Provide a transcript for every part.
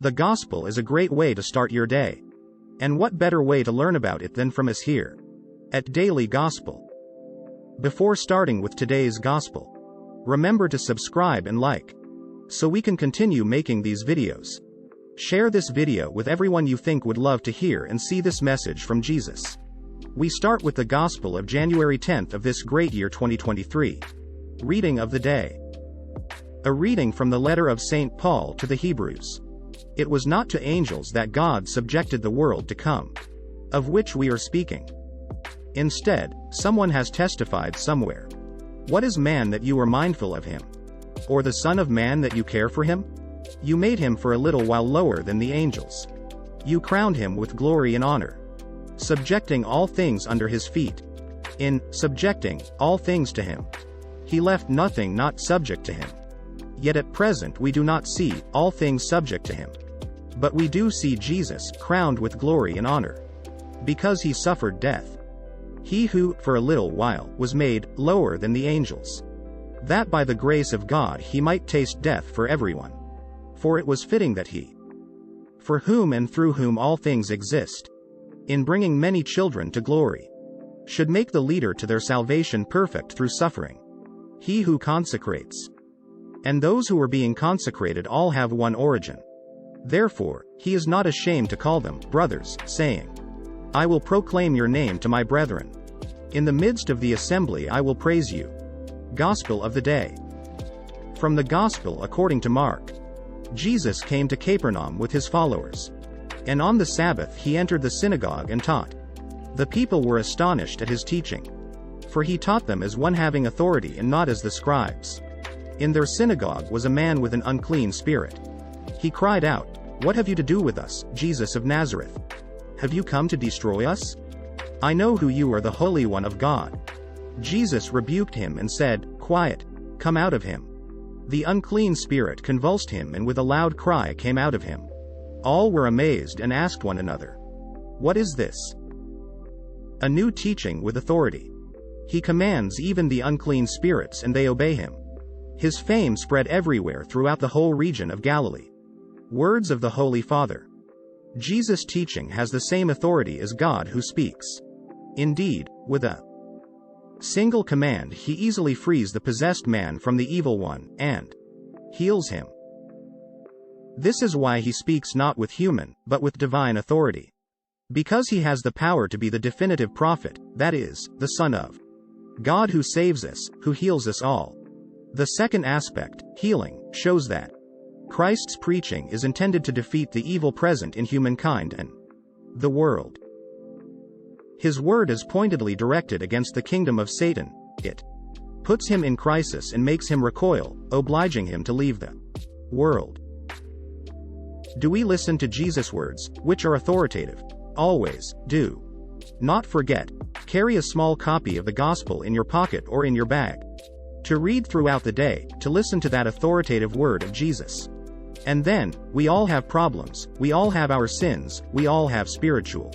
The gospel is a great way to start your day. And what better way to learn about it than from us here at Daily Gospel? Before starting with today's gospel, remember to subscribe and like, so we can continue making these videos. Share this video with everyone you think would love to hear and see this message from Jesus. We start with the Gospel of January 10th of this great year 2023. Reading of the day. A reading from the letter of St. Paul to the Hebrews. It was not to angels that God subjected the world to come, of which we are speaking. Instead, someone has testified somewhere. What is man that you are mindful of him? Or the Son of Man that you care for him? You made him for a little while lower than the angels. You crowned him with glory and honor, subjecting all things under his feet. In subjecting all things to him, he left nothing not subject to him. Yet at present we do not see all things subject to him. But we do see Jesus crowned with glory and honor, because he suffered death. He who, for a little while, was made lower than the angels, that by the grace of God he might taste death for everyone. For it was fitting that he, for whom and through whom all things exist, in bringing many children to glory, should make the leader to their salvation perfect through suffering. He who consecrates, and those who are being consecrated all have one origin. Therefore, he is not ashamed to call them brothers, saying, I will proclaim your name to my brethren. In the midst of the assembly I will praise you. Gospel of the day. From the Gospel according to Mark. Jesus came to Capernaum with his followers. And on the Sabbath he entered the synagogue and taught. The people were astonished at his teaching, for he taught them as one having authority and not as the scribes. In their synagogue was a man with an unclean spirit. He cried out, What have you to do with us, Jesus of Nazareth? Have you come to destroy us? I know who you are, the Holy One of God. Jesus rebuked him and said, Quiet, come out of him. The unclean spirit convulsed him and with a loud cry came out of him. All were amazed and asked one another, What is this? A new teaching with authority. He commands even the unclean spirits and they obey him. His fame spread everywhere throughout the whole region of Galilee. Words of the Holy Father. Jesus' teaching has the same authority as God who speaks. Indeed, with a single command he easily frees the possessed man from the evil one, and heals him. This is why he speaks not with human, but with divine authority. Because he has the power to be the definitive prophet, that is, the Son of God who saves us, who heals us all. The second aspect, healing, shows that Christ's preaching is intended to defeat the evil present in humankind and the world. His word is pointedly directed against the kingdom of Satan. It puts him in crisis and makes him recoil, obliging him to leave the world. Do we listen to Jesus' words, which are authoritative? Always, do not forget, carry a small copy of the gospel in your pocket or in your bag, to read throughout the day, to listen to that authoritative word of Jesus. And then, we all have problems, we all have our sins, we all have spiritual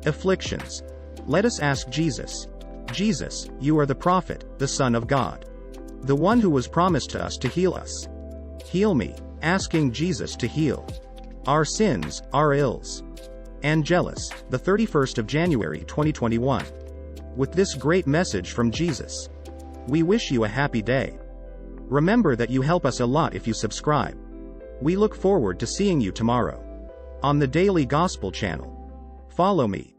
afflictions. Let us ask Jesus. Jesus, you are the prophet, the Son of God, the one who was promised to us to heal us. Heal me, asking Jesus to heal our sins, our ills. Angelus, the 31st of January 2021. With this great message from Jesus, we wish you a happy day. Remember that you help us a lot if you subscribe. We look forward to seeing you tomorrow on the Daily Gospel channel. Follow me.